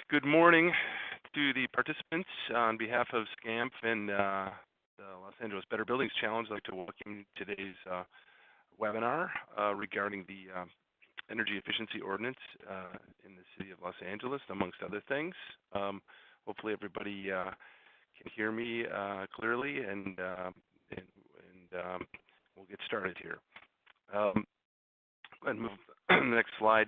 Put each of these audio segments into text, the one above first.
Good morning to the participants. On behalf of SCAMP and the Los Angeles Better Buildings Challenge, I'd like to welcome today's webinar regarding the energy efficiency ordinance in the city of Los Angeles, amongst other things. Hopefully everybody can hear me clearly, and we'll get started here. Go ahead and move to the next slide.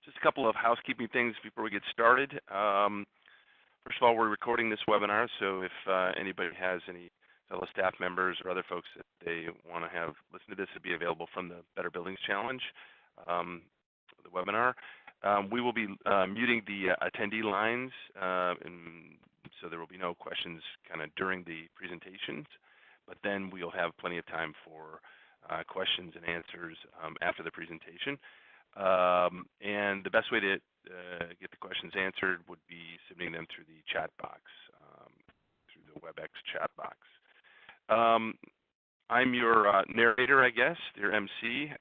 Just a couple of housekeeping things before we get started. First of all, we're recording this webinar, so if anybody has any fellow staff members or other folks that they want to have listen to this, it'll be available from the Better Buildings Challenge, the webinar. We will be muting the attendee lines, and so there will be no questions kind of during the presentations, but then we'll have plenty of time for questions and answers after the presentation. And the best way to get the questions answered would be submitting them through the chat box, through the WebEx chat box. I'm your narrator, I guess, your MC,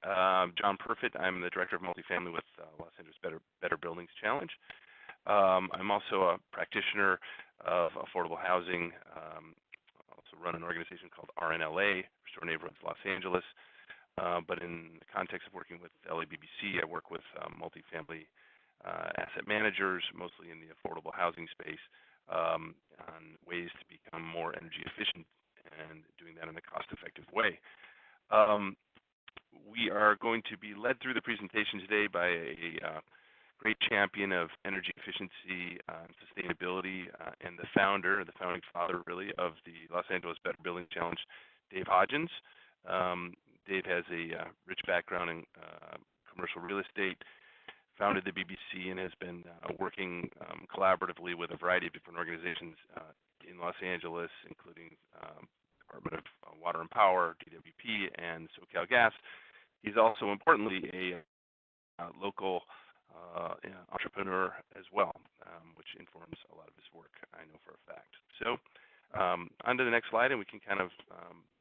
John Perfit. I'm the Director of Multifamily with Los Angeles Better Buildings Challenge. I'm also a practitioner of affordable housing. I also run an organization called RNLA, Restore Neighborhoods Los Angeles. But in the context of working with LABBC, I work with multifamily asset managers, mostly in the affordable housing space, on ways to become more energy efficient and doing that in a cost-effective way. We are going to be led through the presentation today by a great champion of energy efficiency and sustainability, and the founding father, really, of the Los Angeles Better Buildings Challenge, Dave Hodgins. Dave has a rich background in commercial real estate, founded the BBC, and has been working collaboratively with a variety of different organizations in Los Angeles, including Department of Water and Power, DWP, and SoCalGas. He's also, importantly, a local entrepreneur as well, which informs a lot of his work, I know for a fact. So on to the next slide, and we can kind of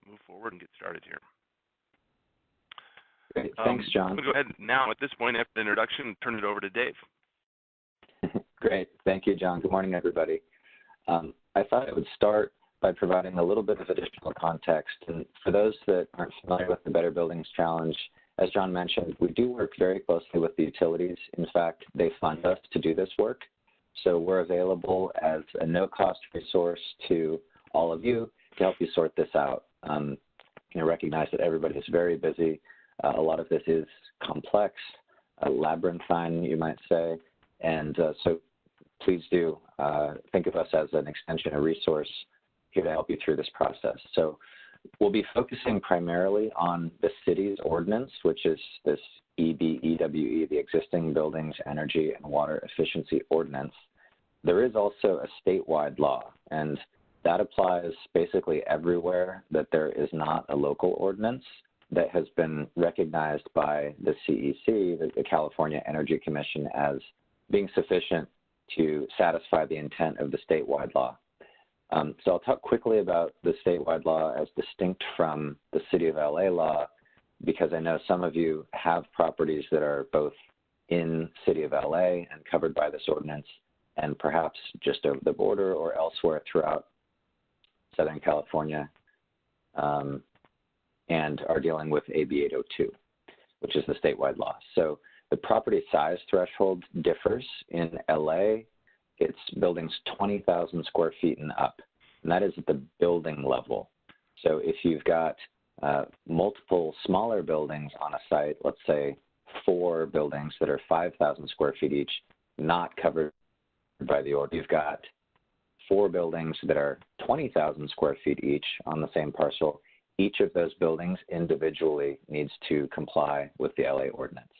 move forward and get started here. Great. Thanks, John. I'm going to go ahead now, at this point, after the introduction, turn it over to Dave. Great. Thank you, John. Good morning, everybody. I thought I would start by providing a little bit of additional context. And for those that aren't familiar with the Better Buildings Challenge, as John mentioned, we do work very closely with the utilities. In fact, they fund us to do this work. So we're available as a no-cost resource to all of you to help you sort this out. Recognize that everybody is very busy. A lot of this is complex, labyrinthine, you might say, and so please do think of us as an extension, a resource here to help you through this process. So we'll be focusing primarily on the city's ordinance, which is this EBEWE, the Existing Buildings Energy and Water Efficiency Ordinance. There is also a statewide law, and that applies basically everywhere that there is not a local ordinance that has been recognized by the CEC, the California Energy Commission, as being sufficient to satisfy the intent of the statewide law. So I'll talk quickly about the statewide law as distinct from the City of LA law, because I know some of you have properties that are both in City of LA and covered by this ordinance, and perhaps just over the border or elsewhere throughout Southern California, and are dealing with AB 802, which is the statewide law. So the property size threshold differs. In LA, it's buildings 20,000 square feet and up, and that is at the building level. So if you've got multiple smaller buildings on a site, let's say 4 buildings that are 5,000 square feet each, not covered by the order. You've got 4 buildings that are 20,000 square feet each on the same parcel. Each of those buildings individually needs to comply with the LA ordinance.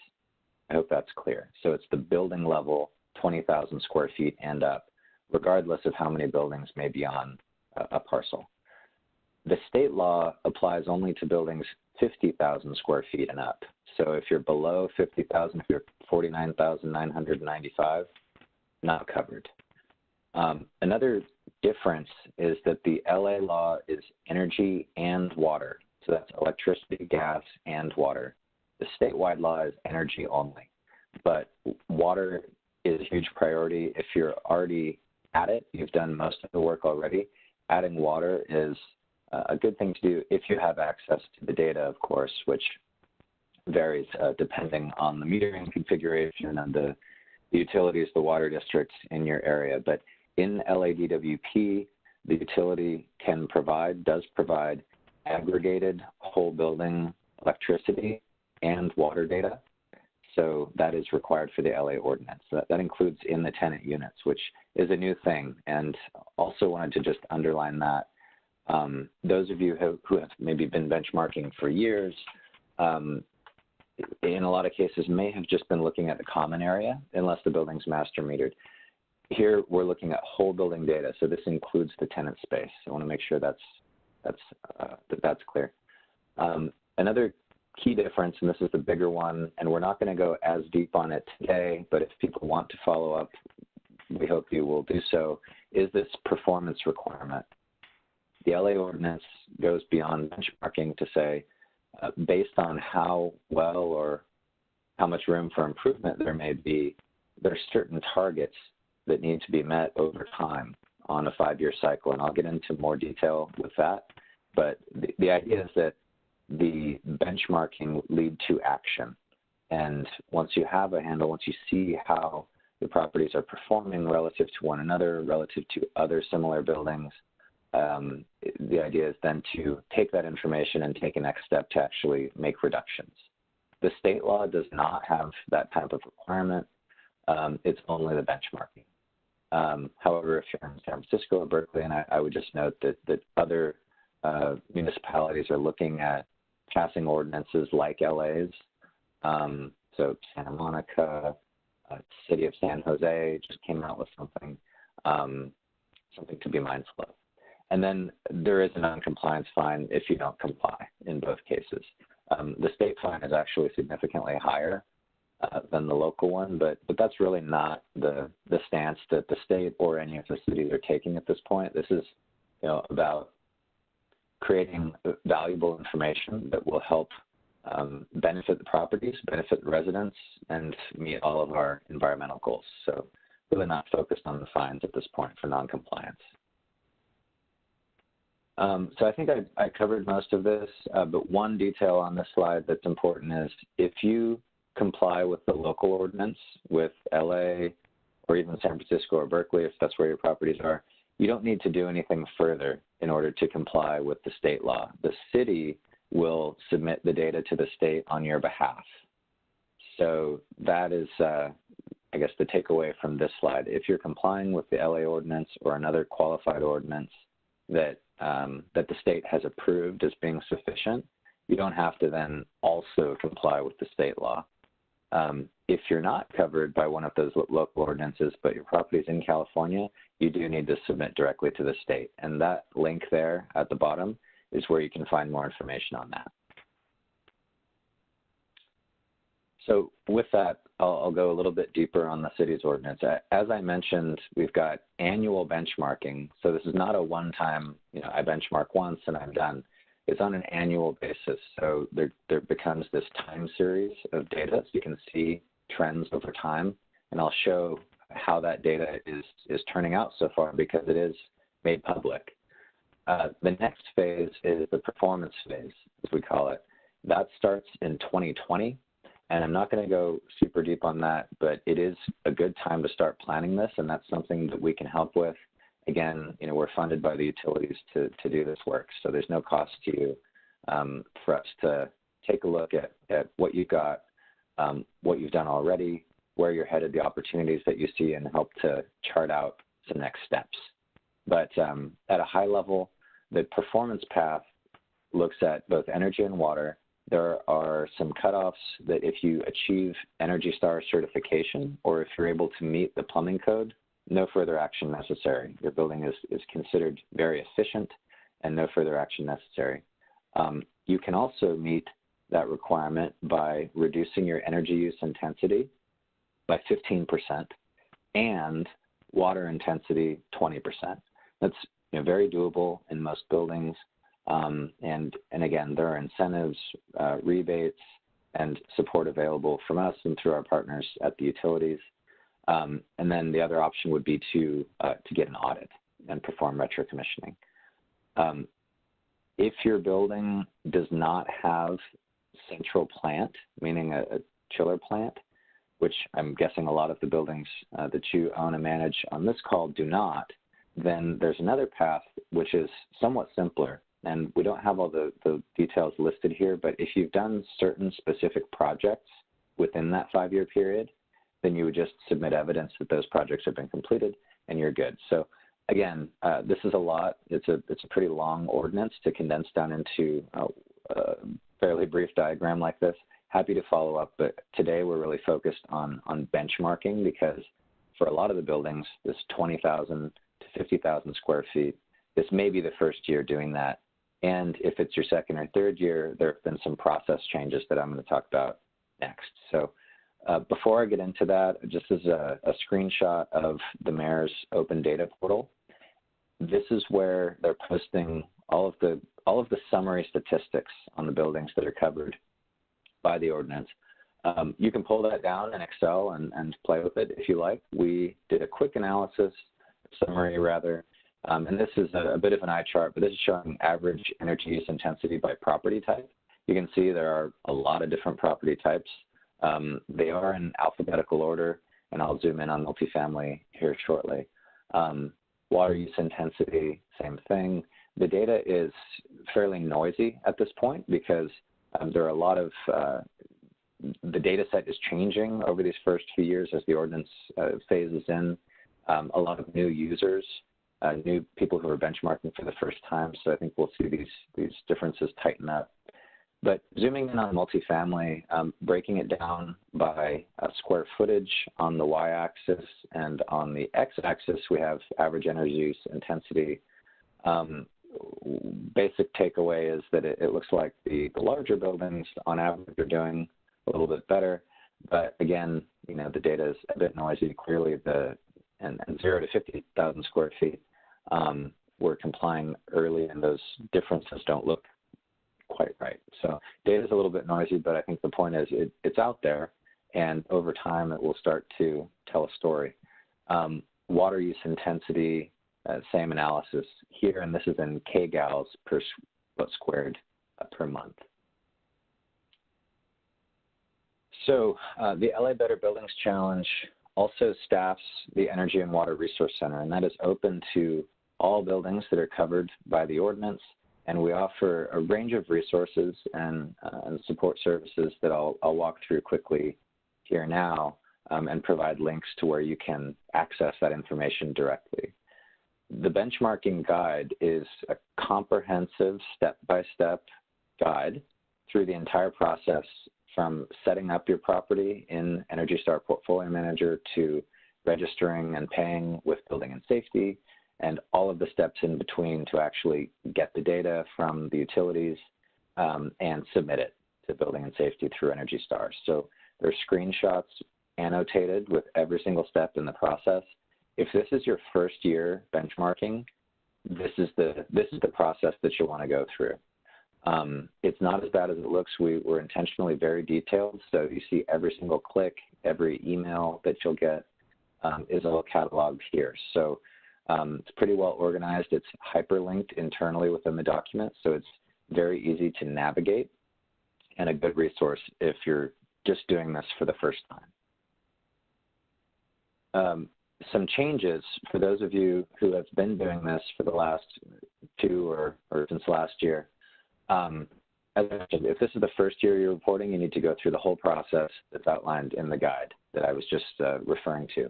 I hope that's clear. So it's the building level, 20,000 square feet and up, regardless of how many buildings may be on a parcel. The state law applies only to buildings 50,000 square feet and up. So if you're below 50,000, if you're 49,995, not covered. Another difference is that the LA law is energy and water. So that's electricity, gas, and water. The statewide law is energy only, but water is a huge priority. If you're already at it, you've done most of the work already, adding water is a good thing to do if you have access to the data, of course, which varies depending on the metering configuration and the utilities, the water districts in your area. But in LADWP, the utility does provide aggregated whole building electricity and water data. So that is required for the LA ordinance. That includes in the tenant units, which is a new thing. And also wanted to just underline that. Those of you who have maybe been benchmarking for years, in a lot of cases may have just been looking at the common area unless the building's master metered. Here we're looking at whole building data, so this includes the tenant space. I want to make sure that's clear. Another key difference, and this is the bigger one, and we're not going to go as deep on it today, but if people want to follow up, we hope you will do so, is this performance requirement. The LA ordinance goes beyond benchmarking to say, based on how well or how much room for improvement there may be, there are certain targets that need to be met over time on a 5-year cycle. And I'll get into more detail with that. But the idea is that the benchmarking lead to action. And once you have a handle, once you see how the properties are performing relative to one another, relative to other similar buildings, the idea is then to take that information and take a next step to actually make reductions. The state law does not have that type of requirement. It's only the benchmarking. However, if you're in San Francisco or Berkeley, and I would just note that other municipalities are looking at passing ordinances like LA's. So Santa Monica, City of San Jose just came out with something, something to be mindful of. And then there is a non-compliance fine if you don't comply in both cases. The state fine is actually significantly higher than the local one, but that's really not the stance that the state or any of the cities are taking at this point. This is, about creating valuable information that will help benefit the properties, benefit the residents, and meet all of our environmental goals. So really not focused on the fines at this point for non-compliance. So I think I covered most of this, but one detail on this slide that's important is if you comply with the local ordinance with LA or even San Francisco or Berkeley, if that's where your properties are, you don't need to do anything further in order to comply with the state law. The city will submit the data to the state on your behalf. So that is, I guess, the takeaway from this slide. If you're complying with the LA ordinance or another qualified ordinance that the state has approved as being sufficient, you don't have to then also comply with the state law. If you're not covered by one of those local ordinances, but your property is in California, you do need to submit directly to the state. And that link there at the bottom is where you can find more information on that. So with that, I'll go a little bit deeper on the city's ordinance. As I mentioned, we've got annual benchmarking. So this is not a one-time, I benchmark once and I'm done. It's on an annual basis. So there becomes this time series of data. So you can see trends over time. And I'll show how that data is turning out so far because it is made public. The next phase is the performance phase, as we call it. That starts in 2020. And I'm not going to go super deep on that, but it is a good time to start planning this, and that's something that we can help with. Again, we're funded by the utilities to do this work, so there's no cost to you for us to take a look at what you've got, what you've done already, where you're headed, the opportunities that you see, and help to chart out some next steps. But at a high level, the performance path looks at both energy and water. There are some cutoffs that if you achieve Energy Star certification or if you're able to meet the plumbing code, no further action necessary. Your building is considered very efficient and no further action necessary. You can also meet that requirement by reducing your energy use intensity by 15% and water intensity 20%. That's very doable in most buildings. And again, there are incentives, rebates, and support available from us and through our partners at the utilities. And then the other option would be to get an audit and perform retro-commissioning. If your building does not have central plant, meaning a chiller plant, which I'm guessing a lot of the buildings that you own and manage on this call do not, then there's another path which is somewhat simpler. And we don't have all the details listed here, but if you've done certain specific projects within that 5-year period, then you would just submit evidence that those projects have been completed and you're good. So again, this is a lot. It's a pretty long ordinance to condense down into a fairly brief diagram like this. Happy to follow up, but today we're really focused on benchmarking, because for a lot of the buildings, this 20,000 to 50,000 square feet, this may be the first year doing that. And if it's your second or third year, there have been some process changes that I'm going to talk about next. So before I get into that, just as a screenshot of the mayor's open data portal, this is where they're posting all of the summary statistics on the buildings that are covered by the ordinance. You can pull that down in Excel and play with it if you like. We did a quick analysis, summary rather, and this is a bit of an eye chart, but this is showing average energy use intensity by property type. You can see there are a lot of different property types. They are in alphabetical order, and I'll zoom in on multifamily here shortly. Water use intensity, same thing. The data is fairly noisy at this point because there are a lot of, the data set is changing over these first few years as the ordinance phases in. A lot of new users, new people who are benchmarking for the first time, so I think we'll see these differences tighten up. But zooming in on multifamily, breaking it down by square footage on the y-axis, and on the x-axis we have average energy use intensity. Basic takeaway is that it looks like the larger buildings on average are doing a little bit better, but again, you know, the data is a bit noisy. Clearly, and 0 to 50,000 square feet, we're complying early, and those differences don't look quite right. So data is a little bit noisy, but I think the point is it's out there, and over time it will start to tell a story. Water use intensity, same analysis here, and this is in kgals per foot squared per month. So the LA Better Buildings Challenge also staffs the Energy and Water Resource Center, and that is open to all buildings that are covered by the ordinance. And we offer a range of resources and support services that I'll walk through quickly here now, and provide links to where you can access that information directly. The benchmarking guide is a comprehensive step-by-step guide through the entire process, from setting up your property in Energy Star Portfolio Manager to registering and paying with Building and Safety, and all of the steps in between to actually get the data from the utilities and submit it to Building and Safety through Energy Star. So there's screenshots annotated with every single step in the process. If this is your first year benchmarking, this is the process that you'll want to go through. It's not as bad as it looks. We're intentionally very detailed, so you see every single click, every email that you'll get is all cataloged here. So it's pretty well organized. It's hyperlinked internally within the document, so it's very easy to navigate, and a good resource if you're just doing this for the first time. Some changes for those of you who have been doing this for the last 2 or since last year. As I mentioned, if this is the first year you're reporting, you need to go through the whole process that's outlined in the guide that I was just referring to.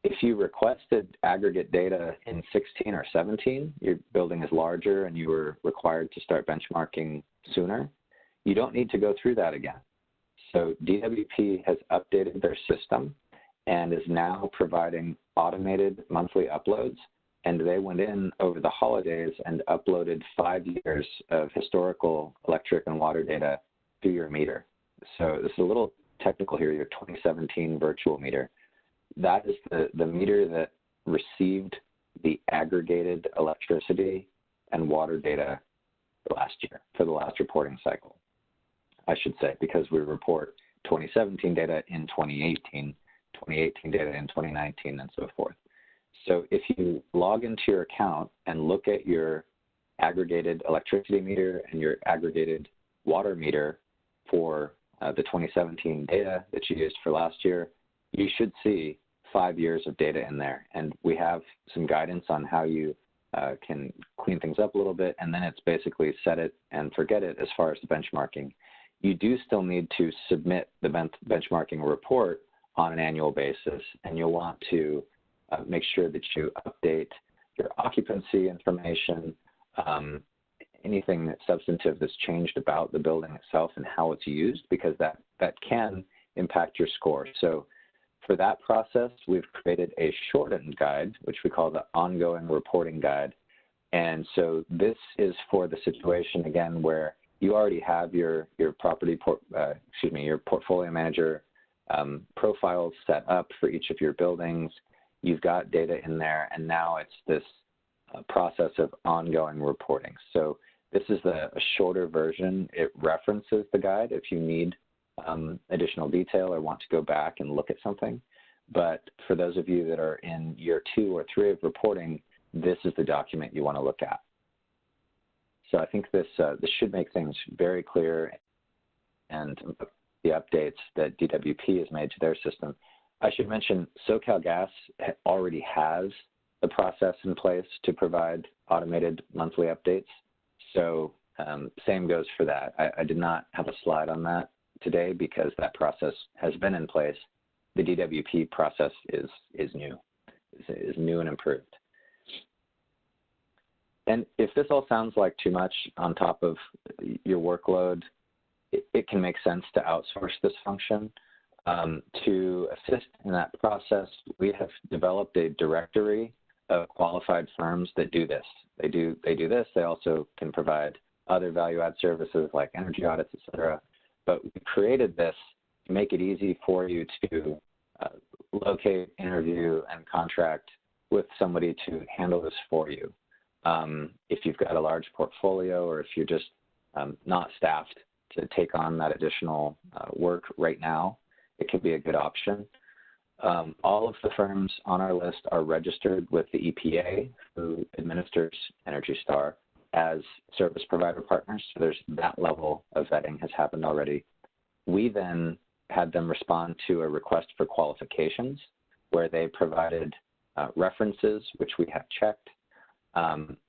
If you requested aggregate data in 16 or 17, your building is larger and you were required to start benchmarking sooner, you don't need to go through that again. So DWP has updated their system and is now providing automated monthly uploads, and they went in over the holidays and uploaded 5 years of historical electric and water data to your meter. So this is a little technical here, your 2017 virtual meter. That is the meter that received the aggregated electricity and water data last year for the last reporting cycle, I should say, because we report 2017 data in 2018 2018 data in 2019, and so forth. So if you log into your account and look at your aggregated electricity meter and your aggregated water meter for the 2017 data that you used for last year, you should see 5 years of data in there. And we have some guidance on how you can clean things up a little bit, and then it's basically set it and forget it as far as the benchmarking. You do still need to submit the benchmarking report on an annual basis, and you'll want to make sure that you update your occupancy information, anything that's substantive that's changed about the building itself and how it's used, because that can impact your score. So for that process, we've created a shortened guide, which we call the ongoing reporting guide. And so this is for the situation, again, where you already have your your portfolio manager profiles set up for each of your buildings. You've got data in there, and now it's this process of ongoing reporting. So this is a shorter version. It references the guide if you need additional detail or want to go back and look at something. But for those of you that are in year 2 or 3 of reporting, this is the document you want to look at. So I think this should make things very clear, and the updates that DWP has made to their system. I should mention SoCalGas already has the process in place to provide automated monthly updates. So same goes for that. I did not have a slide on that today because that process has been in place. The DWP process is new and improved. And if this all sounds like too much on top of your workload, it can make sense to outsource this function. To assist in that process, we have developed a directory of qualified firms that do this. They do this. They also can provide other value-add services like energy audits, et cetera. But we created this to make it easy for you to locate, interview, and contract with somebody to handle this for you. If you've got a large portfolio, or if you're just not staffed to take on that additional work right now, it could be a good option. All of the firms on our list are registered with the EPA, who administers Energy Star, as service provider partners. So there's that level of vetting has happened already. We then had them respond to a request for qualifications where they provided references, which we have checked.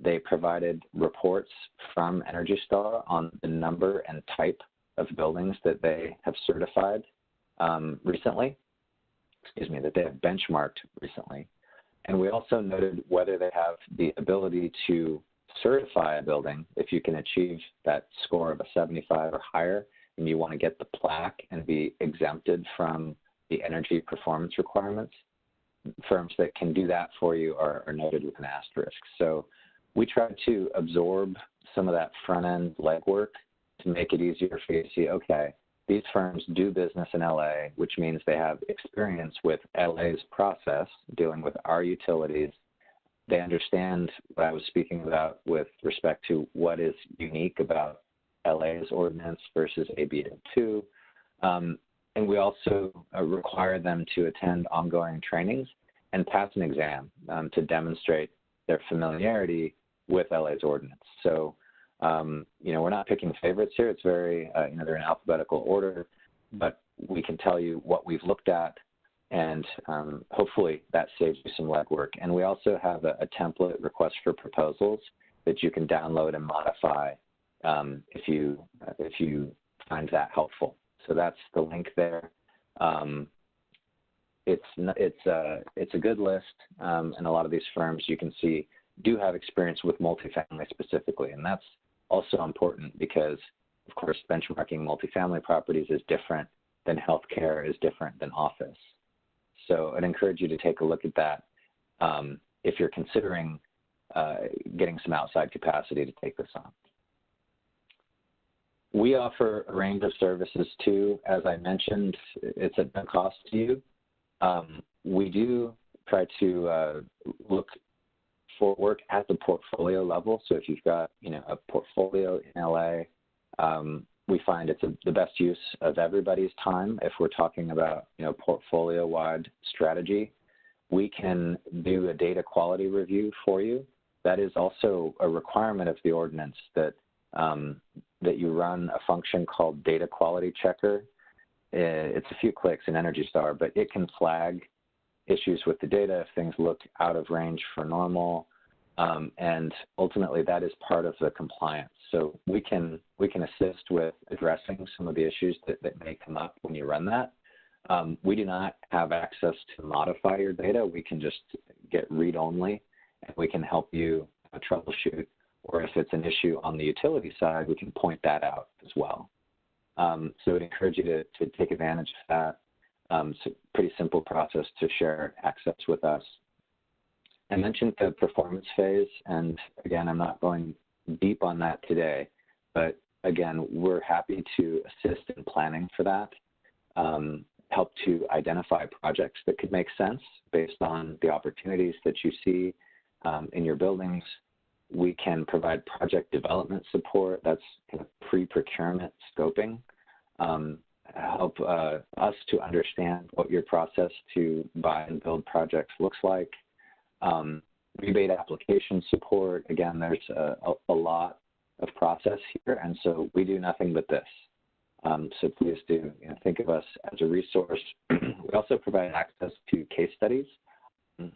They provided reports from Energy Star on the number and type of buildings that they have certified recently, that they have benchmarked recently. And we also noted whether they have the ability to certify a building. If you can achieve that score of a 75 or higher, and you want to get the plaque and be exempted from the energy performance requirements, firms that can do that for you are noted with an asterisk. So we tried to absorb some of that front-end legwork to make it easier for you to see, okay, these firms do business in LA, which means they have experience with LA's process, dealing with our utilities. They understand what I was speaking about with respect to what is unique about LA's ordinance versus AB 2. And we also require them to attend ongoing trainings and pass an exam to demonstrate their familiarity with LA's ordinance. So, we're not picking favorites here. It's very, they're in alphabetical order, but we can tell you what we've looked at, and hopefully that saves you some legwork. And we also have a template request for proposals that you can download and modify if you find that helpful. So that's the link there. It's a good list, and a lot of these firms you can see do have experience with multifamily specifically, and that's also important because, of course, benchmarking multifamily properties is different than healthcare, is different than office. So I'd encourage you to take a look at that if you're considering getting some outside capacity to take this on. We offer a range of services too. As I mentioned, it's at no cost to you. We do try to look for work at the portfolio level. So if you've got, a portfolio in LA, we find it's the best use of everybody's time. If we're talking about portfolio-wide strategy, we can do a data quality review for you. That is also a requirement of the ordinance that that you run a function called Data Quality Checker. It's a few clicks in Energy Star, but it can flag issues with the data if things look out of range for normal, and ultimately that is part of the compliance. So we can assist with addressing some of the issues that may come up when you run that. We do not have access to modify your data. We can just get read-only, and we can help you troubleshoot. Or if it's an issue on the utility side, we can point that out as well. So I'd encourage you to take advantage of that. It's a pretty simple process to share access with us. I mentioned the performance phase, and again, I'm not going deep on that today, but again, we're happy to assist in planning for that, help to identify projects that could make sense based on the opportunities that you see in your buildings. We can provide project development support. That's kind of pre-procurement scoping. Help us to understand what your process to buy and build projects looks like. Rebate application support. Again, there's a lot of process here, and so we do nothing but this. So please do think of us as a resource. We also provide access to case studies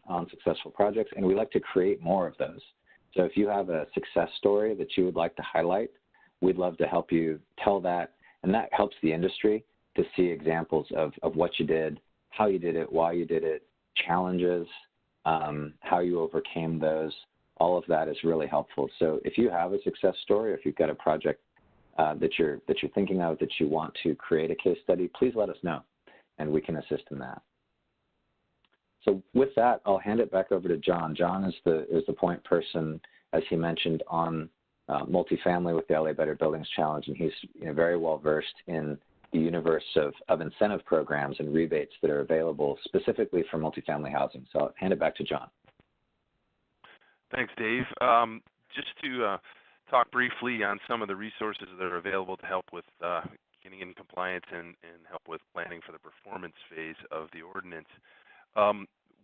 on successful projects, and we like to create more of those. So if you have a success story that you would like to highlight, we'd love to help you tell that, and that helps the industry to see examples of what you did, how you did it, why you did it, challenges, how you overcame those. All of that is really helpful. So if you have a success story, if you've got a project that you're thinking of that you want to create a case study, please let us know, and we can assist in that. So with that, I'll hand it back over to John. John is the point person, as he mentioned, on multifamily with the LA Better Buildings Challenge, and he's very well versed in the universe of incentive programs and rebates that are available specifically for multifamily housing. So I'll hand it back to John. Thanks, Dave. Just to talk briefly on some of the resources that are available to help with getting in compliance and help with planning for the performance phase of the ordinance.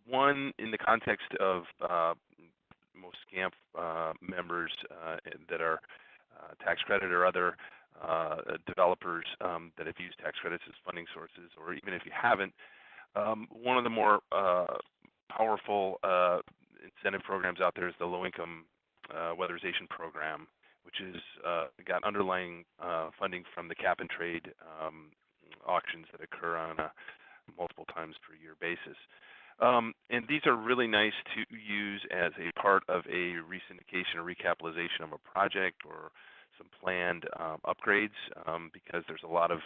One, in the context of most SCAMP members that are tax credit or other developers that have used tax credits as funding sources, or even if you haven't, one of the more powerful incentive programs out there is the Low-Income Weatherization Program, which is got underlying funding from the cap and trade auctions that occur on a multiple times per year basis. And these are really nice to use as a part of a resyndication or recapitalization of a project or some planned upgrades, because there's a lot of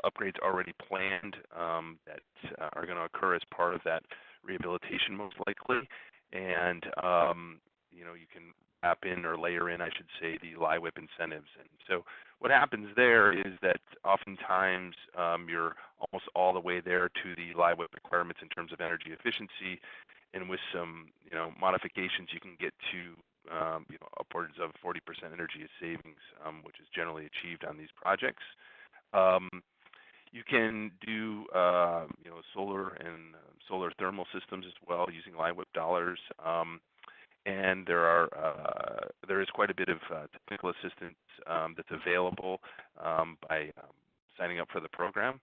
upgrades already planned that are going to occur as part of that rehabilitation most likely. And you can wrap in or layer in, I should say, the LIWIP incentives. And so what happens there is that oftentimes you're almost all the way there to the LIWIP requirements in terms of energy efficiency, and with some modifications you can get to upwards of 40% energy savings, which is generally achieved on these projects. You can do solar and solar thermal systems as well using LIWIP dollars. And there is quite a bit of technical assistance that's available by signing up for the program.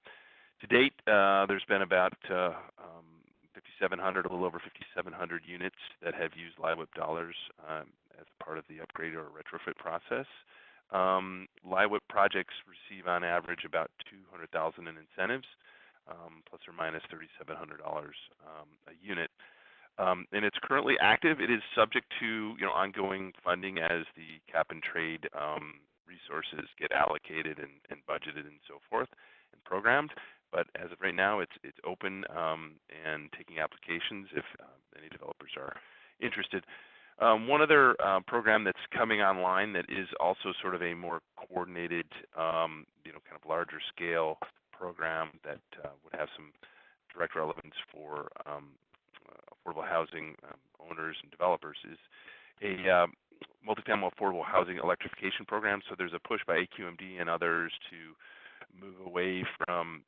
To date, there's been about 5,700, a little over 5,700 units that have used LIWIP dollars as part of the upgrade or retrofit process. LIWIP projects receive on average about $200,000 in incentives, plus or minus $3,700 a unit. And it's currently active. It is subject to ongoing funding as the cap and trade resources get allocated and budgeted and so forth and programmed. But as of right now, it's open and taking applications if any developers are interested. One other program that's coming online that is also sort of a more coordinated, kind of larger scale program that would have some direct relevance for affordable housing owners and developers is a multifamily affordable housing electrification program. So there's a push by AQMD and others to move away from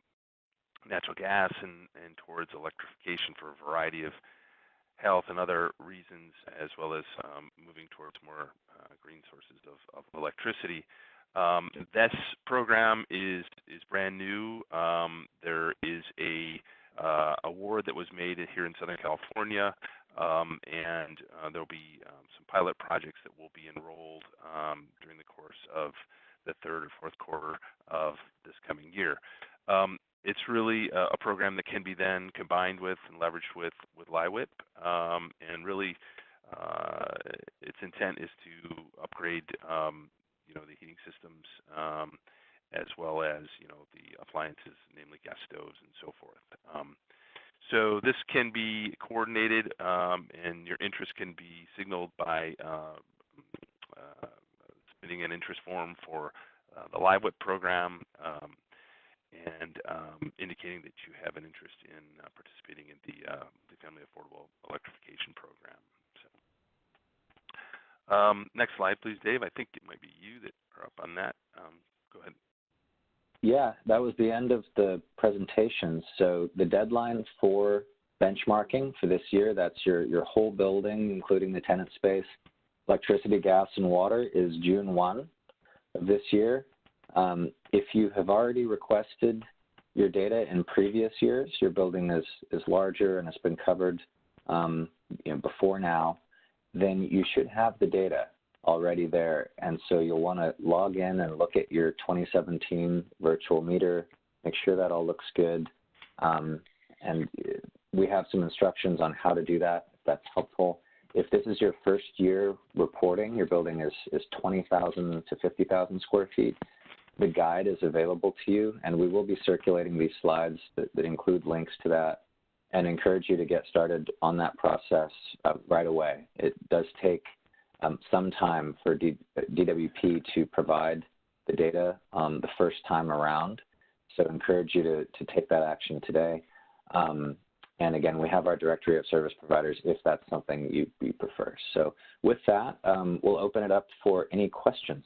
natural gas and towards electrification for a variety of health and other reasons, as well as moving towards more green sources of electricity. This program is brand new. There is a award that was made here in Southern California, and there'll be some pilot projects that will be enrolled during the course of the third or fourth quarter of this coming year. It's really a program that can be then combined with and leveraged with LIWIP, and really its intent is to upgrade the heating systems, as well as the appliances, namely gas stoves and so forth. So this can be coordinated, and your interest can be signaled by submitting an interest form for the LIWIP program, and indicating that you have an interest in participating in the Family Affordable Electrification Program. So, next slide, please, Dave. I think it might be you that are up on that. Go ahead. Yeah, that was the end of the presentation. So the deadline for benchmarking for this year, that's your whole building, including the tenant space, electricity, gas, and water, is June 1 of this year. If you have already requested your data in previous years, your building is larger and has been covered before now, then you should have the data already there. And so you'll want to log in and look at your 2017 virtual meter, make sure that all looks good. And we have some instructions on how to do that, if that's helpful. If this is your first year reporting, your building is 20,000 to 50,000 square feet, the guide is available to you, and we will be circulating these slides that include links to that, and encourage you to get started on that process right away. It does take some time for DWP to provide the data the first time around, so encourage you to take that action today. And again, we have our directory of service providers if that's something you prefer. So with that, we'll open it up for any questions.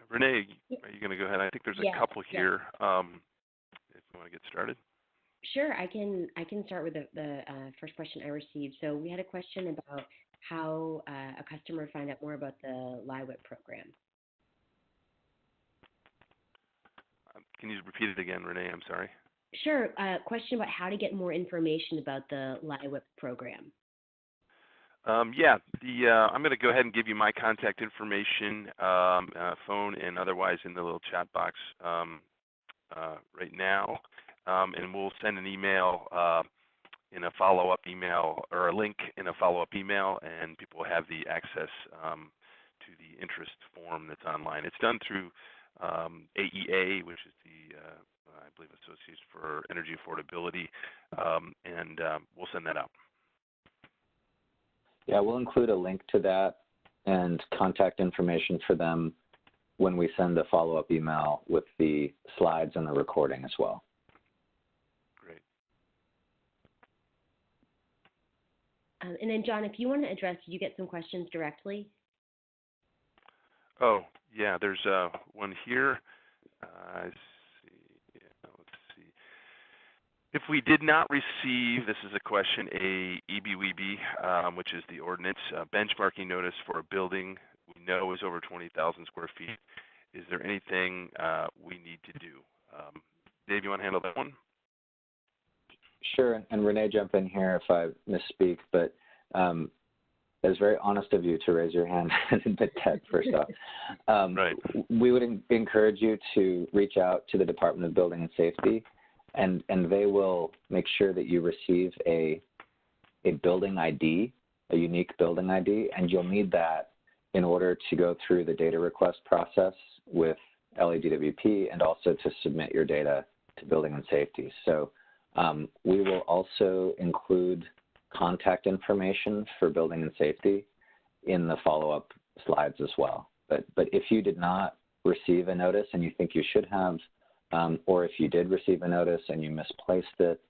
Renee, are you going to go ahead? I think there's a couple here. If you want to get started. Sure, I can start with the first question I received. So we had a question about how a customer would find out more about the LIWIP program. Can you repeat it again, Renee? I'm sorry. Sure. Question about how to get more information about the LIWIP program. I'm going to go ahead and give you my contact information, phone and otherwise, in the little chat box right now, and we'll send an email in a follow-up email, or a link in a follow-up email, and people will have the access to the interest form that's online. It's done through AEA, which is the I believe Association for Energy Affordability, and we'll send that out. Yeah, we'll include a link to that and contact information for them when we send the follow-up email with the slides and the recording as well. Great. And then, John, if you want to address, did you get some questions directly? Oh, yeah, there's one here. Let's see. If we did not receive, this is a question, a EBWB, which is the ordinance benchmarking notice for a building we know is over 20,000 square feet, is there anything we need to do? Dave, you want to handle that one? Sure, and Renee, jump in here if I misspeak, but it was very honest of you to raise your hand and admit that first off. Right. We would encourage you to reach out to the Department of Building and Safety, and they will make sure that you receive a building ID, a unique building ID, and you'll need that in order to go through the data request process with LADWP and also to submit your data to Building and Safety. So we will also include contact information for Building and Safety in the follow-up slides as well. But if you did not receive a notice and you think you should have, or if you did receive a notice and you misplaced it,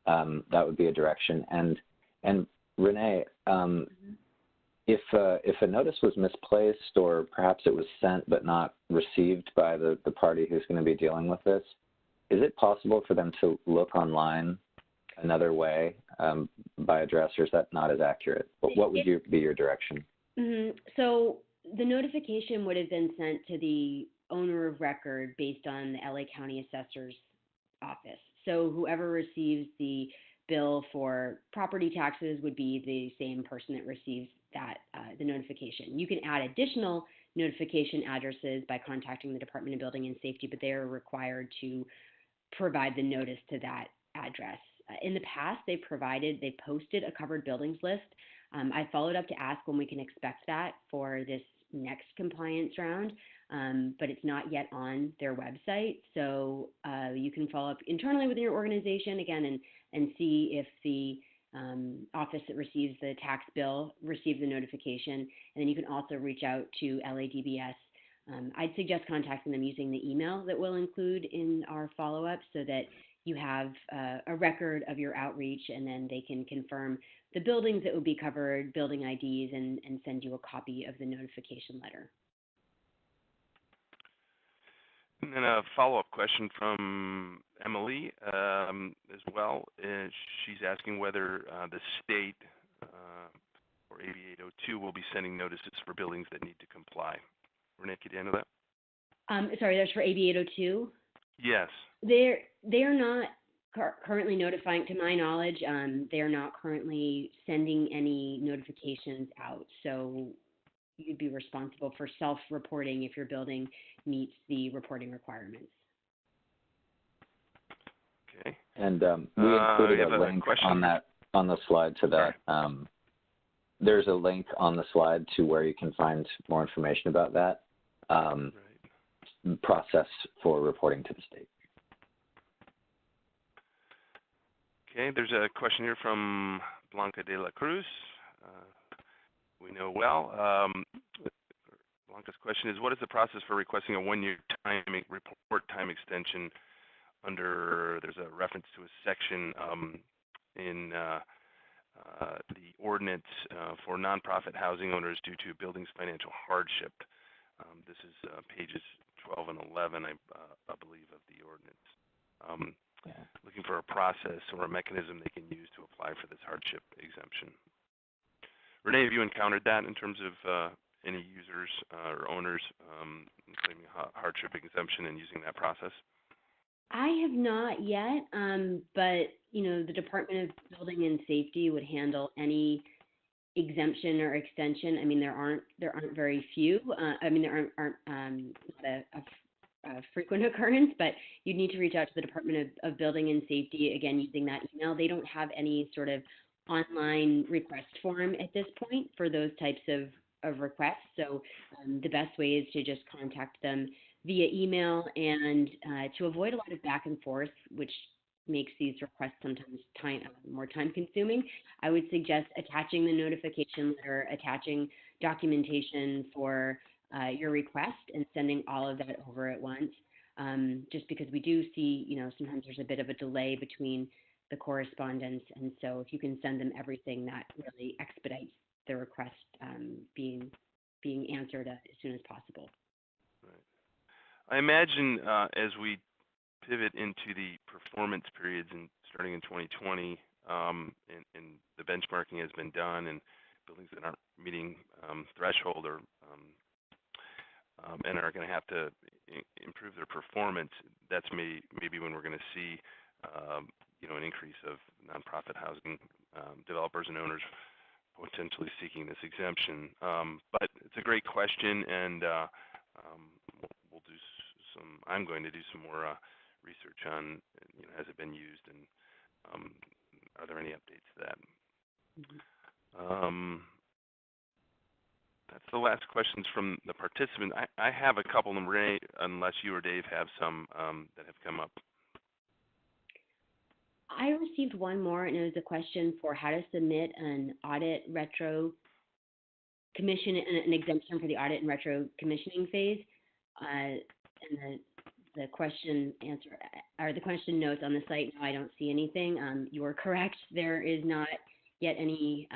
that would be a direction. And Renee, if a notice was misplaced or perhaps it was sent but not received by the party who's going to be dealing with this, is it possible for them to look online another way by address, or is that not as accurate? What would be your direction? So the notification would have been sent to the owner of record based on the LA County Assessor's office. So whoever receives the bill for property taxes would be the same person that receives that the notification. You can add additional notification addresses by contacting the Department of Building and Safety, but they are required to provide the notice to that address. In the past, they posted a covered buildings list. I followed up to ask when we can expect that for this next compliance round, but it's not yet on their website. So you can follow up internally within your organization again and see if the office that receives the tax bill receives the notification. And then you can also reach out to LADBS. I'd suggest contacting them using the email that we'll include in our follow-up so that you have a record of your outreach, and then they can confirm the buildings that would be covered, building IDs, and send you a copy of the notification letter. And then a follow-up question from Emily as well. She's asking whether the state or AB 802 will be sending notices for buildings that need to comply. Renee, could you handle that? Sorry, that's for AB 802? Yes. They are not currently notifying, to my knowledge, they are not currently sending any notifications out. So you'd be responsible for self-reporting if your building meets the reporting requirements. Okay. And we included a link on the slide to that. There's a link on the slide to where you can find more information about that process for reporting to the state. Okay, there's a question here from Blanca de la Cruz. We know well. Blanca's question is, what is the process for requesting a one-year report time extension under, there's a reference to a section in the ordinance for nonprofit housing owners due to buildings financial hardship. This is pages 12 and 11, I believe, of the ordinance. Looking for a process or a mechanism they can use to apply for this hardship exemption. Renee, have you encountered that in terms of any users or owners claiming a hardship exemption and using that process? I have not yet, but the Department of Building and Safety would handle any exemption or extension. I mean, there aren't very few. There aren't a frequent occurrence, but you'd need to reach out to the Department of Building and Safety, again, using that email. They don't have any sort of online request form at this point for those types of requests. So the best way is to just contact them via email, and to avoid a lot of back and forth, which makes these requests sometimes more time consuming, I would suggest attaching the notification letter, attaching documentation for your request, and sending all of that over at once, just because we do see, sometimes there's a bit of a delay between the correspondence, and so if you can send them everything, that really expedites the request being answered as soon as possible. Right. I imagine as we pivot into the performance periods and starting in 2020, and the benchmarking has been done, and buildings that aren't meeting threshold or and are going to have to improve their performance, that's maybe when we're going to see an increase of nonprofit housing developers and owners potentially seeking this exemption. But it's a great question, and we'll do I'm going to do some more research on, has it been used, and are there any updates to that? Mm-hmm. That's the last questions from the participants. I have a couple of them, Renee, unless you or Dave have some that have come up. I received one more, and it was a question for how to submit an audit retro commission, an exemption for the audit and retro commissioning phase. And the question notes on the site, no, I don't see anything. You are correct. There is not get any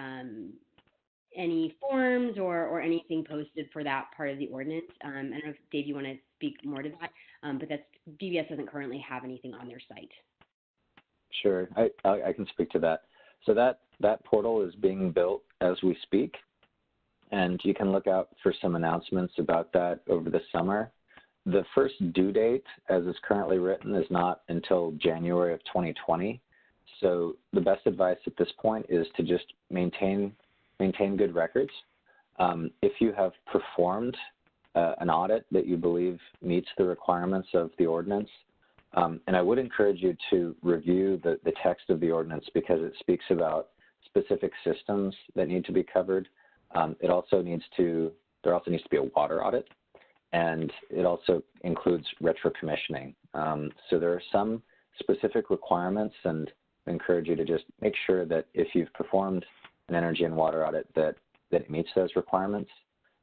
forms or anything posted for that part of the ordinance. I don't know if, Dave, you want to speak more to that, but DVS doesn't currently have anything on their site. Sure, I can speak to that. So that portal is being built as we speak, and you can look out for some announcements about that over the summer. The first due date, as is currently written, is not until January of 2020. So the best advice at this point is to just maintain good records. If you have performed an audit that you believe meets the requirements of the ordinance, and I would encourage you to review the text of the ordinance because it speaks about specific systems that need to be covered. There also needs to be a water audit, and it also includes retrocommissioning. So there are some specific requirements, and I encourage you to just make sure that if you've performed an energy and water audit that it meets those requirements.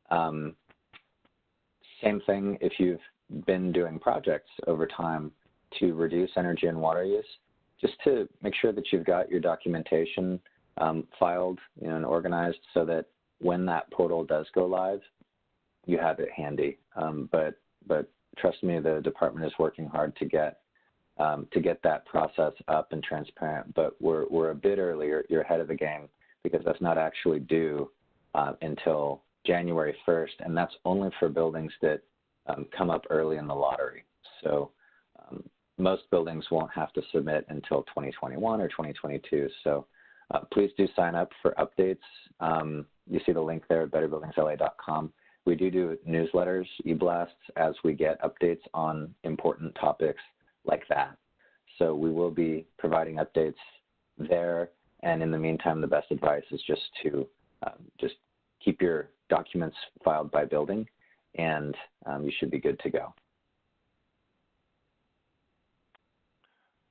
Same thing if you've been doing projects over time to reduce energy and water use, just to make sure that you've got your documentation filed, and organized so that when that portal does go live, you have it handy. But trust me, the department is working hard to get that process up and transparent. But we're a bit earlier. You're ahead of the game because that's not actually due until January 1st, and that's only for buildings that come up early in the lottery. So most buildings won't have to submit until 2021 or 2022. So please do sign up for updates. You see the link there at betterbuildingsla.com. We do newsletters, e-blasts, as we get updates on important topics like that. So we will be providing updates there. And in the meantime, the best advice is just to just keep your documents filed by building, and you should be good to go.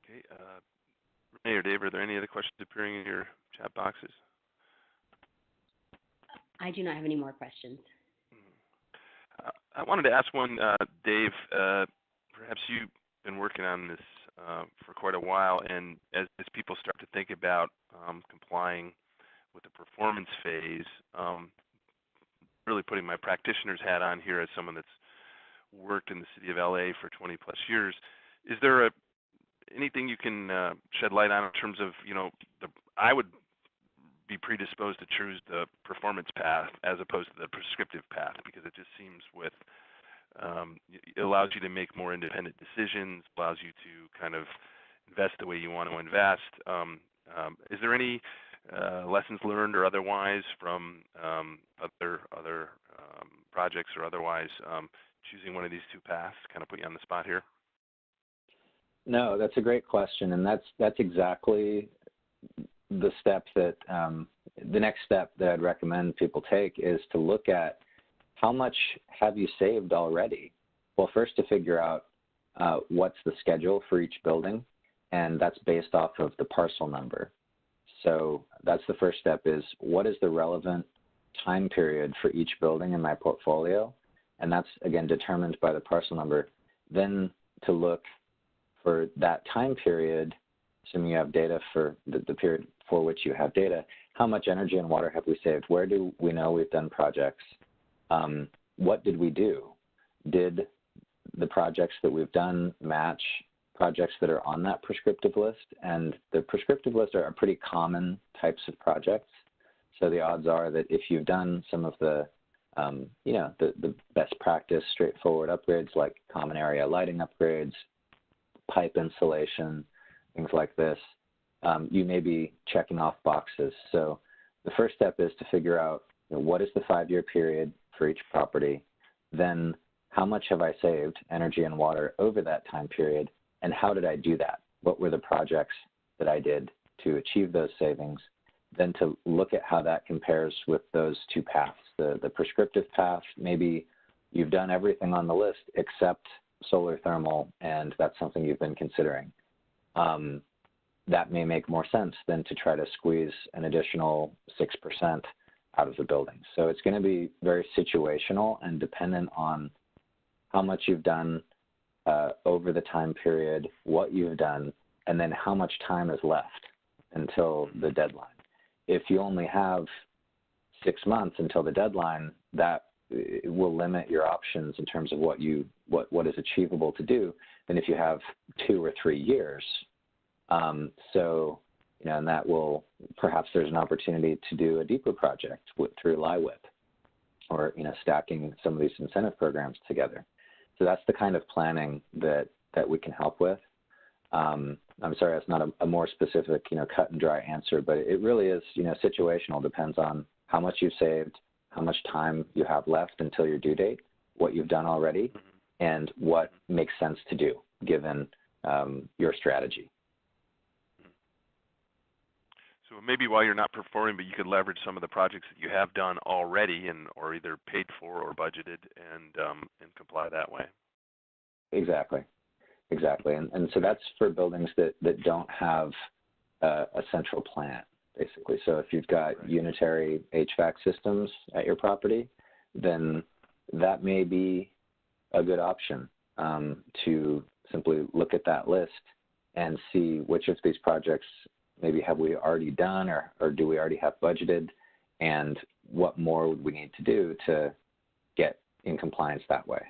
Okay. Renee or Dave, are there any other questions appearing in your chat boxes? I do not have any more questions. I wanted to ask one, Dave. Perhaps you've been working on this for quite a while, and as people start to think about complying with the performance phase, really putting my practitioner's hat on here as someone that's worked in the city of LA for 20 plus years, is there anything you can shed light on in terms of, I would be predisposed to choose the performance path as opposed to the prescriptive path, because it just seems it allows you to make more independent decisions, allows you to kind of invest the way you want to invest. Is there any lessons learned or otherwise from other projects or otherwise choosing one of these two paths? Kind of put you on the spot here. No, that's a great question, and that's exactly the step that the next step that I'd recommend people take is to look at how much have you saved already. Well, first to figure out what's the schedule for each building, and that's based off of the parcel number. So that's the first step, is what is the relevant time period for each building in my portfolio, and that's again determined by the parcel number. Then to look for that time period, assuming you have data for the period for which you have data, how much energy and water have we saved? Where do we know we've done projects? What did we do? Did the projects that we've done match projects that are on that prescriptive list? And the prescriptive list are pretty common types of projects. So the odds are that if you've done some of the best practice, straightforward upgrades like common area lighting upgrades, pipe insulation, things like this, you may be checking off boxes. So the first step is to figure out what is the 5-year period for each property, then how much have I saved energy and water over that time period, and how did I do that? What were the projects that I did to achieve those savings? Then to look at how that compares with those two paths. The prescriptive path, maybe you've done everything on the list except solar thermal, and that's something you've been considering. That may make more sense than to try to squeeze an additional 6% out of the building. So it's going to be very situational and dependent on how much you've done over the time period, what you've done, and then how much time is left until the deadline. if you only have 6 months until the deadline, that will limit your options in terms of what is achievable to do than if you have 2 or 3 years. So, and that will, perhaps there's an opportunity to do a deeper project through LIWIP, or, stacking some of these incentive programs together. So that's the kind of planning that we can help with. I'm sorry, that's not a more specific, cut and dry answer, but it really is, situational. Depends on how much you've saved, how much time you have left until your due date, what you've done already, and what makes sense to do given your strategy. So maybe while you're not performing, but you could leverage some of the projects that you have done already or either paid for or budgeted and comply that way. Exactly. And so that's for buildings that don't have a central plant, basically. So if you've got unitary HVAC systems at your property, then that may be a good option to simply look at that list and see which of these projects maybe have we already done or do we already have budgeted, and what more would we need to do to get in compliance that way.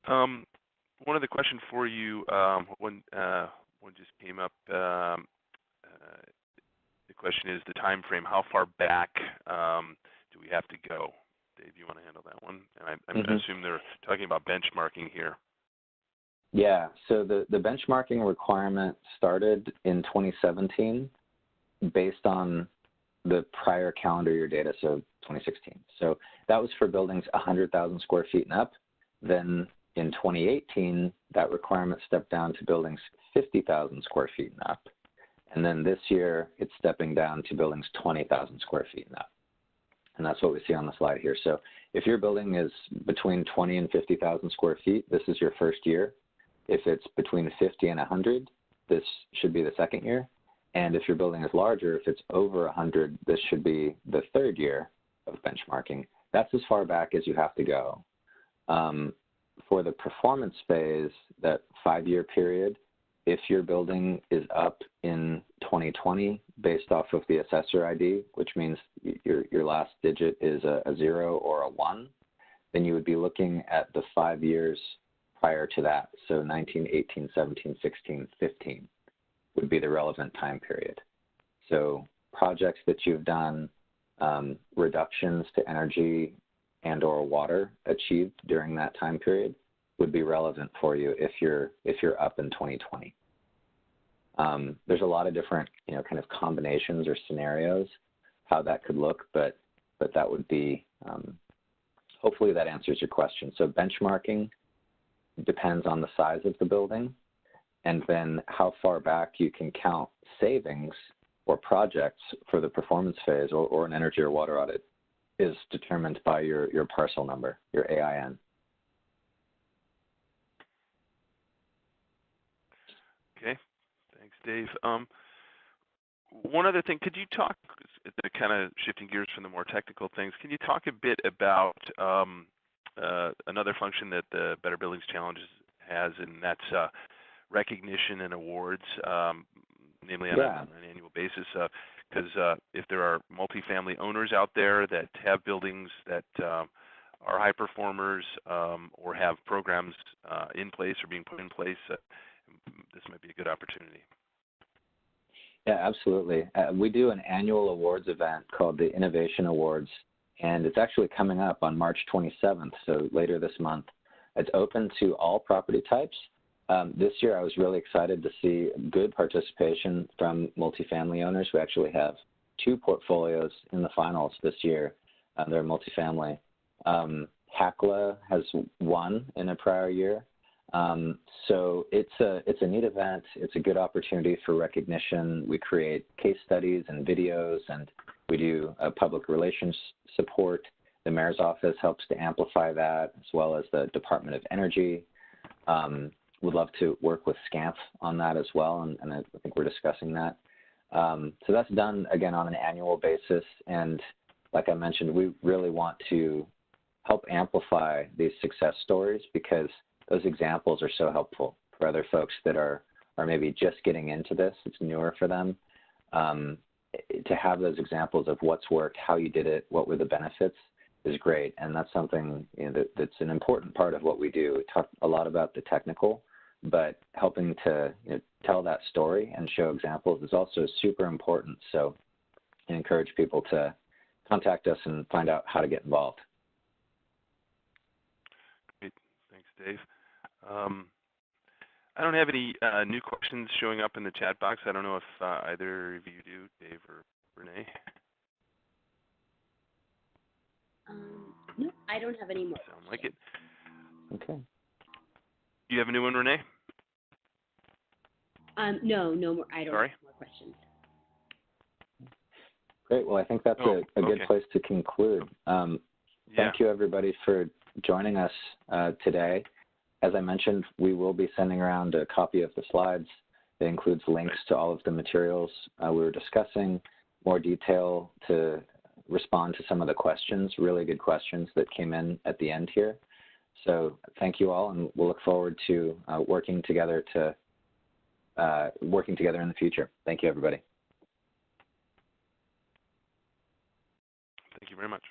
One other question for you, one just came up. The question is the time frame. How far back do we have to go? Dave, you want to handle that one? And I assume they're talking about benchmarking here. Yeah, so the benchmarking requirement started in 2017 based on the prior calendar year data, so 2016. So that was for buildings 100,000 square feet and up. Then in 2018, that requirement stepped down to buildings 50,000 square feet and up. And then this year, it's stepping down to buildings 20,000 square feet and up. And that's what we see on the slide here. So if your building is between 20 and 50,000 square feet, this is your first year. If it's between 50 and 100, this should be the second year. And if your building is larger, if it's over 100, this should be the third year of benchmarking. That's as far back as you have to go. For the performance phase, that 5-year period, if your building is up in 2020 based off of the assessor ID, which means your last digit is a 0 or a 1, then you would be looking at the 5 years prior to that. So 19, 18, 17, 16, 15 would be the relevant time period. So projects that you've done, reductions to energy and or water achieved during that time period would be relevant for you if you're up in 2020. There's a lot of different kind of combinations or scenarios how that could look, but that would be hopefully that answers your question. So benchmarking depends on the size of the building, and then how far back you can count savings or projects for the performance phase or an energy or water audit is determined by your parcel number, your AIN. Okay, thanks, Dave. One other thing, could you talk, kind of shifting gears from the more technical things, can you talk a bit about another function that the Better Buildings Challenge has, and that's recognition and awards, namely on an annual basis. Because if there are multifamily owners out there that have buildings that are high performers or have programs in place or being put in place, this might be a good opportunity. Yeah, absolutely. We do an annual awards event called the Innovation Awards, and it's actually coming up on March 27th, so later this month. It's open to all property types. This year I was really excited to see good participation from multifamily owners. We actually have 2 portfolios in the finals this year. They're multifamily. HACLA has won in a prior year. So it's a neat event. It's a good opportunity for recognition. We create case studies and videos, and we do public relations support. The mayor's office helps to amplify that, as well as the Department of Energy. Would love to work with SCAMP on that as well, and I think we're discussing that. So that's done, again, on an annual basis, and like I mentioned, we really want to help amplify these success stories because those examples are so helpful for other folks that are are maybe just getting into this, it's newer for them, to have those examples of what's worked, how you did it, what were the benefits is great. And that's something that's an important part of what we do. We talk a lot about the technical, but helping to tell that story and show examples is also super important. So I encourage people to contact us and find out how to get involved. Great. Thanks, Dave. I don't have any new questions showing up in the chat box. I don't know if either of you do, Dave or Renee. No, I don't have any more. Sound like it. Okay. Do you have a new one, Renee? No more. I don't have more questions. Great. Well, I think that's a good place to conclude. Thank you, everybody, for joining us today. As I mentioned, we will be sending around a copy of the slides. It includes links to all of the materials we were discussing, more detail to respond to some of the questions, really good questions that came in at the end here. So thank you all, and we'll look forward to working together in the future. Thank you, everybody. Thank you very much.